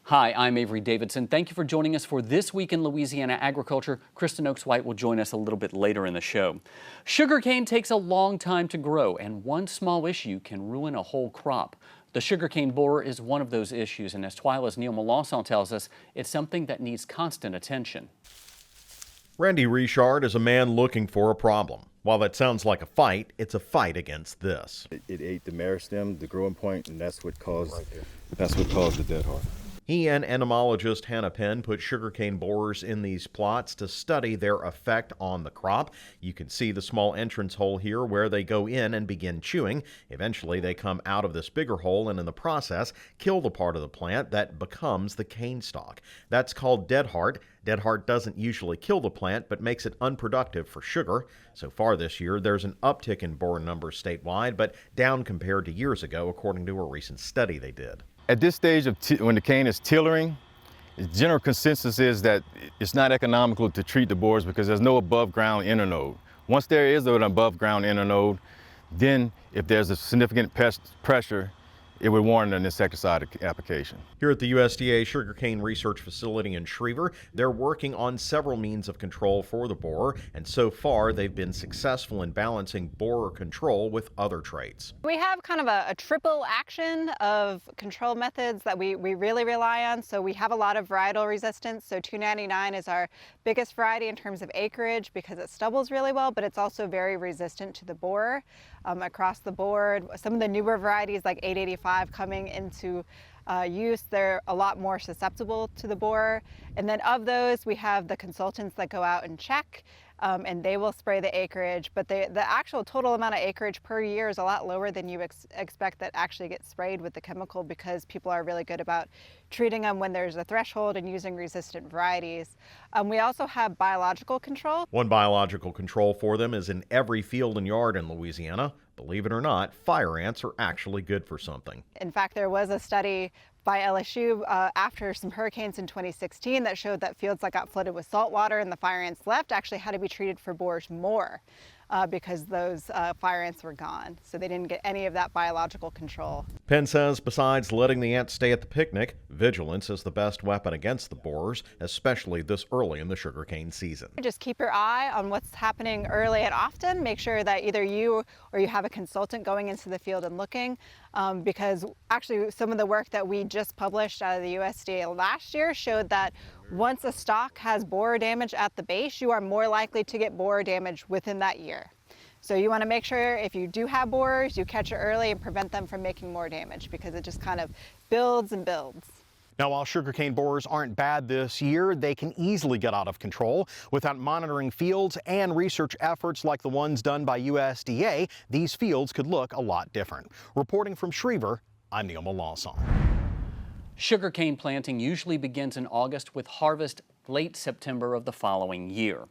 Hi, I'm Avery Davidson. Thank you for joining us for This Week in Louisiana Agriculture. Kristen Oaks-White will join us a little bit later in the show. Sugarcane takes a long time to grow, and one small issue can ruin a whole crop. The sugarcane borer is one of those issues, and as TWILA's Neil Melancon tells us, it's something that needs constant attention. Randy Richard is a man looking for a problem. While that sounds like a fight, it's a fight against this. It ate the meristem, the growing point, and that's what caused the dead heart. He and entomologist Hannah Penn put sugarcane borers in these plots to study their effect on the crop. You can see the small entrance hole here where they go in and begin chewing. Eventually, they come out of this bigger hole and in the process kill the part of the plant that becomes the cane stalk. That's called dead heart. Dead heart doesn't usually kill the plant, but makes it unproductive for sugar. So far this year, there's an uptick in borer numbers statewide, but down compared to years ago, according to a recent study they did. At this stage of when the cane is tillering, the general consensus is that it's not economical to treat the borers because there's no above ground internode. Once there is an above ground internode, then if there's a significant pest pressure, it would warrant an insecticide application. Here at the USDA Sugarcane Research Facility in Schriever, they're working on several means of control for the borer, and so far they've been successful in balancing borer control with other traits. We have kind of a triple action of control methods that we really rely on. So we have a lot of varietal resistance. So 299 is our biggest variety in terms of acreage because it stubbles really well, but it's also very resistant to the borer across the board. Some of the newer varieties like 885 coming into use, they're a lot more susceptible to the borer. And then of those, we have the consultants that go out and check, and they will spray the acreage, but the actual total amount of acreage per year is a lot lower than you expect that actually gets sprayed with the chemical because people are really good about treating them when there's a threshold and using resistant varieties. We also have biological control. One biological control for them is in every field and yard in Louisiana. Believe it or not, fire ants are actually good for something. In fact, there was a study by LSU after some hurricanes in 2016 that showed that fields that got flooded with salt water and the fire ants left actually had to be treated for borers more because those fire ants were gone. So they didn't get any of that biological control. Penn says besides letting the ants stay at the picnic, vigilance is the best weapon against the borers, especially this early in the sugarcane season. Just keep your eye on what's happening early and often. Make sure that either you or you have a consultant going into the field and looking, because actually some of the work that we just published out of the USDA last year showed that once a stalk has borer damage at the base, you are more likely to get borer damage within that year. So you want to make sure if you do have borers, you catch it early and prevent them from making more damage because it just kind of builds and builds. Now, while sugarcane borers aren't bad this year, they can easily get out of control. Without monitoring fields and research efforts like the ones done by USDA, these fields could look a lot different. Reporting from Schriever, I'm Neil Melancon. Sugarcane planting usually begins in August with harvest late September of the following year.